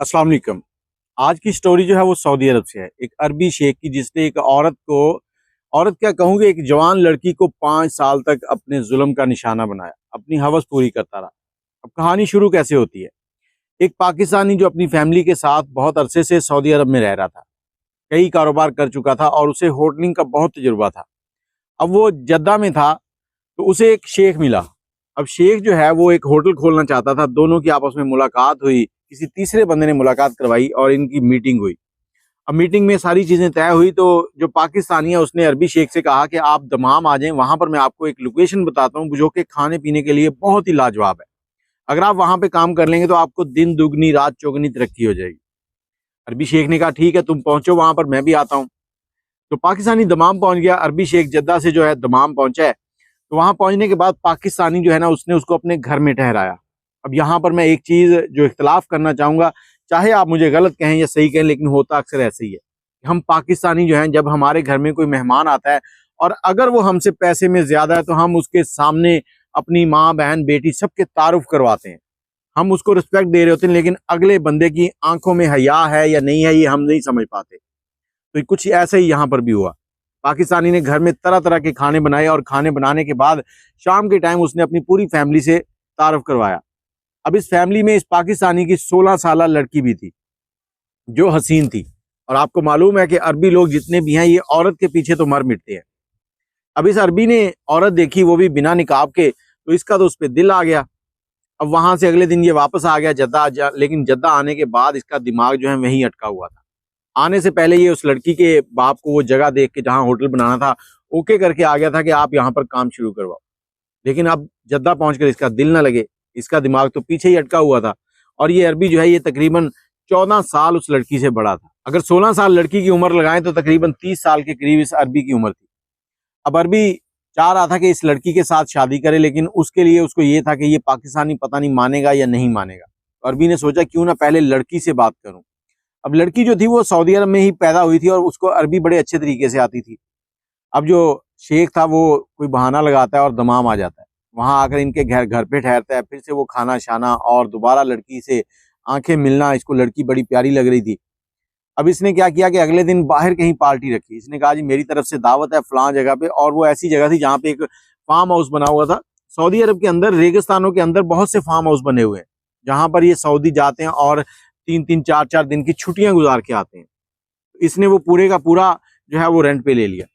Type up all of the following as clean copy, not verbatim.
अस्सलाम वालेकुम। आज की स्टोरी जो है वो सऊदी अरब से है। एक अरबी शेख की, जिसने एक औरत क्या कहूँगी, एक जवान लड़की को 5 साल तक अपने जुल्म का निशाना बनाया, अपनी हवस पूरी करता रहा। अब कहानी शुरू कैसे होती है। एक पाकिस्तानी जो अपनी फैमिली के साथ बहुत अरसे से सऊदी अरब में रह रहा था, कई कारोबार कर चुका था और उसे होटलिंग का बहुत तजुर्बा था। अब वो जद्दा में था तो उसे एक शेख मिला। अब शेख जो है वो एक होटल खोलना चाहता था। दोनों की आपस में मुलाकात हुई, किसी तीसरे बंदे ने मुलाकात करवाई और इनकी मीटिंग हुई। अब मीटिंग में सारी चीजें तय हुई तो जो पाकिस्तानी है उसने अरबी शेख से कहा कि आप दमाम आ जाएं, वहां पर मैं आपको एक लोकेशन बताता हूँ जो कि खाने पीने के लिए बहुत ही लाजवाब है। अगर आप वहां पे काम कर लेंगे तो आपको दिन दुगनी रात चौगनी तरक्की हो जाएगी। अरबी शेख ने कहा ठीक है, तुम पहुंचो वहां पर, मैं भी आता हूँ। तो पाकिस्तानी दमाम पहुंच गया। अरबी शेख जद्दा से जो है दमाम पहुंचा है। तो वहां पहुंचने के बाद पाकिस्तानी जो है ना, उसने उसको अपने घर में ठहराया। अब यहाँ पर मैं एक चीज जो इख्तलाफ करना चाहूंगा, चाहे आप मुझे गलत कहें या सही कहें, लेकिन होता अक्सर ऐसे ही है। हम पाकिस्तानी जो हैं, जब हमारे घर में कोई मेहमान आता है और अगर वो हमसे पैसे में ज्यादा है तो हम उसके सामने अपनी माँ बहन बेटी सबके तारुफ करवाते हैं। हम उसको रिस्पेक्ट दे रहे होते हैं, लेकिन अगले बंदे की आंखों में हया है या नहीं है ये हम नहीं समझ पाते। तो कुछ ऐसा ही यहाँ पर भी हुआ। पाकिस्तानी ने घर में तरह तरह के खाने बनाए और खाने बनाने के बाद शाम के टाइम उसने अपनी पूरी फैमिली से तारुफ करवाया। अब इस फैमिली में इस पाकिस्तानी की 16 साल लड़की भी थी जो हसीन थी। और आपको मालूम है कि अरबी लोग जितने भी हैं ये औरत के पीछे तो मर मिटते हैं। अब इस अरबी ने औरत देखी, वो भी बिना निकाब के, तो इसका तो उस पर दिल आ गया। अब वहां से अगले दिन ये वापस आ गया जद्दा। लेकिन जद्दा आने के बाद इसका दिमाग जो है वहीं अटका हुआ था। आने से पहले ये उस लड़की के बाप को वो जगह देख के जहां होटल बनाना था ओके करके आ गया था कि आप यहाँ पर काम शुरू करवाओ। लेकिन अब जद्दा पहुंचकर इसका दिल ना लगे, इसका दिमाग तो पीछे ही अटका हुआ था। और ये अरबी जो है ये तकरीबन 14 साल उस लड़की से बड़ा था। अगर 16 साल लड़की की उम्र लगाएं तो तकरीबन 30 साल के करीब इस अरबी की उम्र थी। अब अरबी चाह रहा था कि इस लड़की के साथ शादी करे, लेकिन उसके लिए उसको ये था कि ये पाकिस्तानी पता नहीं मानेगा या नहीं मानेगा। तो अरबी ने सोचा क्यों ना पहले लड़की से बात करूं। अब लड़की जो थी वो सऊदी अरब में ही पैदा हुई थी और उसको अरबी बड़े अच्छे तरीके से आती थी। अब जो शेख था वो कोई बहाना लगाता है और दमाम आ जाता है, वहां आकर इनके घर घर पे ठहरता है। फिर से वो खाना शाना और दोबारा लड़की से आंखें मिलना। इसको लड़की बड़ी प्यारी लग रही थी। अब इसने क्या किया कि अगले दिन बाहर कहीं पार्टी रखी। इसने कहा जी मेरी तरफ से दावत है फलां जगह पे, और वो ऐसी जगह थी जहाँ पे एक फार्म हाउस बना हुआ था। सऊदी अरब के अंदर रेगिस्तानों के अंदर बहुत से फार्म हाउस बने हुए हैं जहां पर ये सऊदी जाते हैं और 3-3 4-4 दिन की छुट्टियां गुजार के आते हैं। इसने वो पूरे का पूरा जो है वो रेंट पे ले लिया।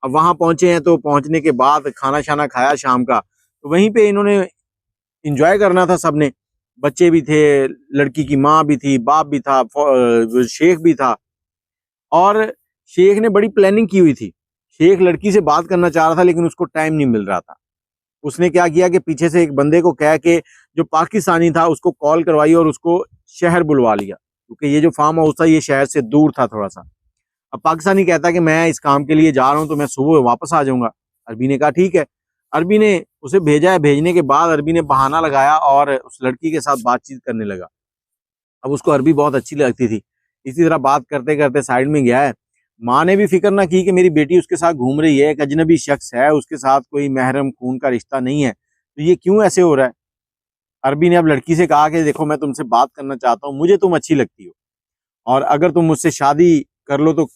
अब वहां पहुंचे हैं तो पहुंचने के बाद खाना शाना खाया शाम का, तो वहीं पे इन्होंने इंजॉय करना था सबने। बच्चे भी थे, लड़की की माँ भी थी, बाप भी था, शेख भी था। और शेख ने बड़ी प्लानिंग की हुई थी। शेख लड़की से बात करना चाह रहा था लेकिन उसको टाइम नहीं मिल रहा था। उसने क्या किया कि पीछे से एक बंदे को कह के जो पाकिस्तानी था उसको कॉल करवाई और उसको शहर बुलवा लिया, क्योंकि ये जो फार्म हाउस था ये शहर से दूर था थोड़ा सा। अब पाकिस्तानी कहता कि मैं इस काम के लिए जा रहा हूँ तो मैं सुबह वापस आ जाऊंगा। अरबी ने कहा ठीक है। अरबी ने उसे भेजा है। भेजने के बाद अरबी ने बहाना लगाया और उस लड़की के साथ बातचीत करने लगा। अब उसको अरबी बहुत अच्छी लगती थी। इसी तरह बात करते करते साइड में गया है। माँ ने भी फिक्र ना की कि मेरी बेटी उसके साथ घूम रही है, एक अजनबी शख्स है, उसके साथ कोई महरम खून का रिश्ता नहीं है, तो ये क्यों ऐसे हो रहा है। अरबी ने अब लड़की से कहा कि देखो मैं तुमसे बात करना चाहता हूँ, मुझे तुम अच्छी लगती हो और अगर तुम मुझसे शादी कर लो तो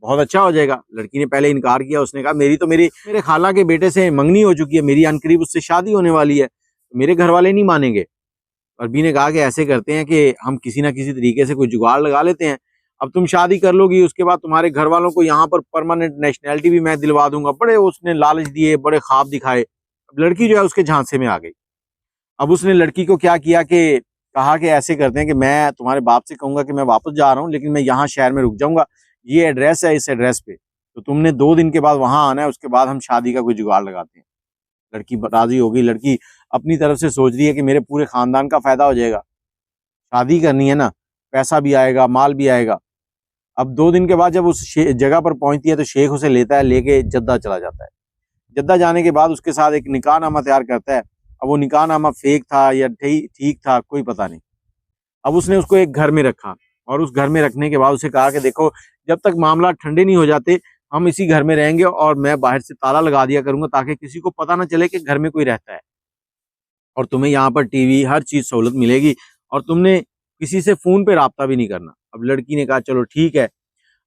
बहुत अच्छा हो जाएगा। लड़की ने पहले इनकार किया। उसने कहा मेरी तो मेरे खाला के बेटे से मंगनी हो चुकी है, मेरी अनकरीब उससे शादी होने वाली है, तो मेरे घर वाले नहीं मानेंगे। अरबी ने कहा कि ऐसे करते हैं कि हम किसी ना किसी तरीके से कोई जुगाड़ लगा लेते हैं। अब तुम शादी कर लोगी, उसके बाद तुम्हारे घर वालों को यहाँ पर परमानेंट नेशनैलिटी भी मैं दिलवा दूंगा। बड़े उसने लालच दिए, बड़े ख्वाब दिखाए। अब लड़की जो है उसके झांसे में आ गई। अब उसने लड़की को क्या किया कि कहा कि ऐसे करते हैं कि मैं तुम्हारे बाप से कहूंगा कि मैं वापस जा रहा हूँ, लेकिन मैं यहाँ शहर में रुक जाऊंगा, ये एड्रेस है, इस एड्रेस पे तो तुमने 2 दिन के बाद वहां आना है, उसके बाद हम शादी का कोई जुगाड़ लगाते हैं। लड़की राजी हो गई। लड़की अपनी तरफ से सोच रही है कि मेरे पूरे खानदान का फायदा हो जाएगा, शादी करनी है ना, पैसा भी आएगा, माल भी आएगा। अब 2 दिन के बाद जब उस जगह पर पहुंचती है तो शेख उसे लेता है, लेके जद्दा चला जाता है। जद्दा जाने के बाद उसके साथ एक निकाहनामा तैयार करता है। अब वो निकाहनामा फेक था या ठीक था कोई पता नहीं। अब उसने उसको एक घर में रखा और उस घर में रखने के बाद उसे कहा कि देखो जब तक मामला ठंडे नहीं हो जाते हम इसी घर में रहेंगे और मैं बाहर से ताला लगा दिया करूंगा ताकि किसी को पता ना चले कि घर में कोई रहता है, और तुम्हें यहाँ पर टीवी हर चीज सहूलत मिलेगी और तुमने किसी से फ़ोन पे राब्ता भी नहीं करना। अब लड़की ने कहा चलो ठीक है।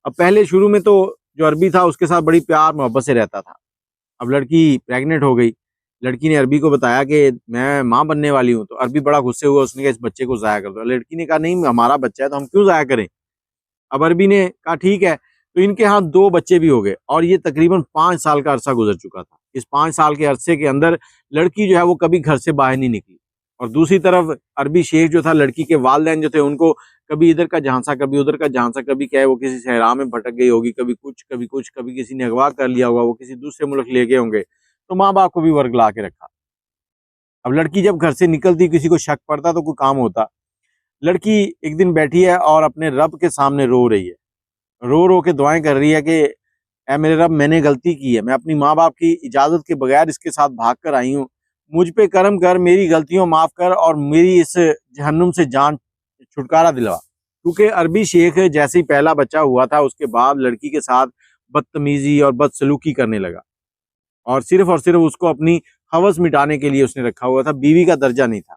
अब पहले शुरू में तो जो अरबी था उसके साथ बड़ी प्यार मोहब्बत से रहता था। अब लड़की प्रेग्नेंट हो गई। लड़की ने अरबी को बताया कि मैं माँ बनने वाली हूँ, तो अरबी बड़ा गुस्से हुआ, उसने कहा इस बच्चे को ज़ाया कर दो। लड़की ने कहा नहीं हमारा बच्चा है तो हम क्यों ज़ाया करें। अब अरबी ने कहा ठीक है, तो इनके यहाँ 2 बच्चे भी हो गए और ये तकरीबन 5 साल का अरसा गुजर चुका था। इस 5 साल के अरसे के अंदर लड़की जो है वो कभी घर से बाहर नहीं निकली। और दूसरी तरफ अरबी शेख जो था, लड़की के वालिदैन जो थे, उनको कभी इधर का झांसा, कभी उधर का झांसा, कभी क्या है वो किसी सहरा में भटक गई होगी, कभी कुछ, कभी कुछ, कभी किसी ने अगवा कर लिया होगा, वो किसी दूसरे मुल्क ले गए होंगे, तो माँ-बाप को भी वर्गला के रखा। अब लड़की जब घर से निकलती, किसी को शक पड़ता तो कोई काम होता। लड़की एक दिन बैठी है और अपने रब के सामने रो रही है। रो रो के दुआएं कर रही है कि ऐ मेरे रब, मैंने गलती की है, मैं अपनी माँ बाप की इजाजत के बगैर इसके साथ भाग कर आई हूँ, मुझ पे करम कर, मेरी गलतियों माफ कर और मेरी इस जहन्नुम से जान छुटकारा दिलवा। क्योंकि अरबी शेख जैसे ही पहला बच्चा हुआ था उसके बाद लड़की के साथ बदतमीजी और बदसलूकी करने लगा और सिर्फ उसको अपनी हवस मिटाने के लिए उसने रखा हुआ था। बीवी का दर्जा नहीं था,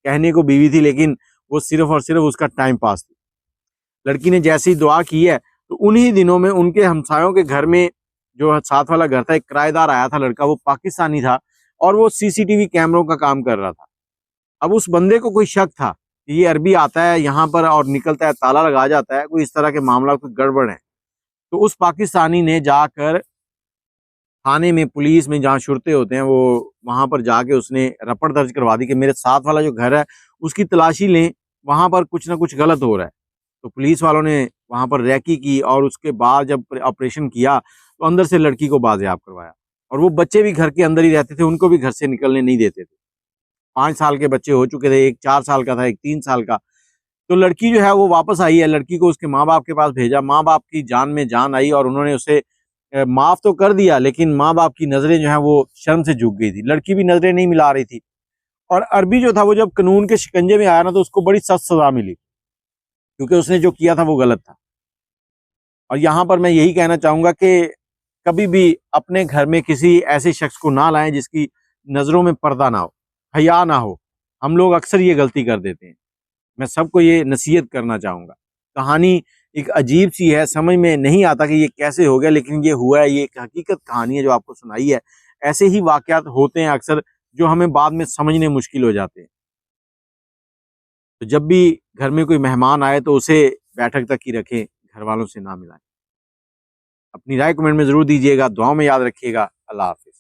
कहने को बीवी थी लेकिन वो सिर्फ और सिर्फ उसका टाइम पास थी। लड़की ने जैसी दुआ की है तो उन्हीं दिनों में उनके हमसायों के घर में, जो साथ वाला घर था, एक किराएदार आया था लड़का, वो पाकिस्तानी था और वो सीसीटीवी कैमरों का काम कर रहा था। अब उस बंदे को कोई शक था कि ये अरबी आता है यहाँ पर और निकलता है, ताला लगा जाता है, कोई इस तरह के मामला कोई गड़बड़ है। तो उस पाकिस्तानी ने जाकर थाने में, पुलिस में, जहाँ शुरते होते हैं, वो वहां पर जाके उसने रपट दर्ज करवा दी कि मेरे साथ वाला जो घर है उसकी तलाशी लें, वहां पर कुछ ना कुछ गलत हो रहा है। तो पुलिस वालों ने वहां पर रैकी की और उसके बाद जब ऑपरेशन किया तो अंदर से लड़की को बाजियाब करवाया। और वो बच्चे भी घर के अंदर ही रहते थे, उनको भी घर से निकलने नहीं देते थे। 5 साल के बच्चे हो चुके थे, एक 4 साल का था, एक 3 साल का। तो लड़की जो है वो वापस आई है, लड़की को उसके माँ बाप के पास भेजा। माँ बाप की जान में जान आई और उन्होंने उसे माफ तो कर दिया, लेकिन माँ बाप की नजरें जो है वो शर्म से झुक गई थी। लड़की भी नजरें नहीं मिला रही थी। और अरबी जो था वो जब कानून के शिकंजे में आया ना, तो उसको बड़ी सख्त सजा मिली, क्योंकि उसने जो किया था वो गलत था। और यहाँ पर मैं यही कहना चाहूंगा कि कभी भी अपने घर में किसी ऐसे शख्स को ना लाएं जिसकी नजरों में पर्दा ना हो, हया ना हो। हम लोग अक्सर ये गलती कर देते हैं। मैं सबको ये नसीहत करना चाहूंगा। कहानी एक अजीब सी है, समझ में नहीं आता कि ये कैसे हो गया, लेकिन ये हुआ है, ये एक हकीकत कहानी है जो आपको सुनाई है। ऐसे ही वाकयात होते हैं अक्सर, जो हमें बाद में समझने मुश्किल हो जाते हैं। तो जब भी घर में कोई मेहमान आए तो उसे बैठक तक ही रखें, घर वालों से ना मिलाएं। अपनी राय कमेंट में जरूर दीजिएगा, दुआओं में याद रखिएगा। अल्लाह हाफिज।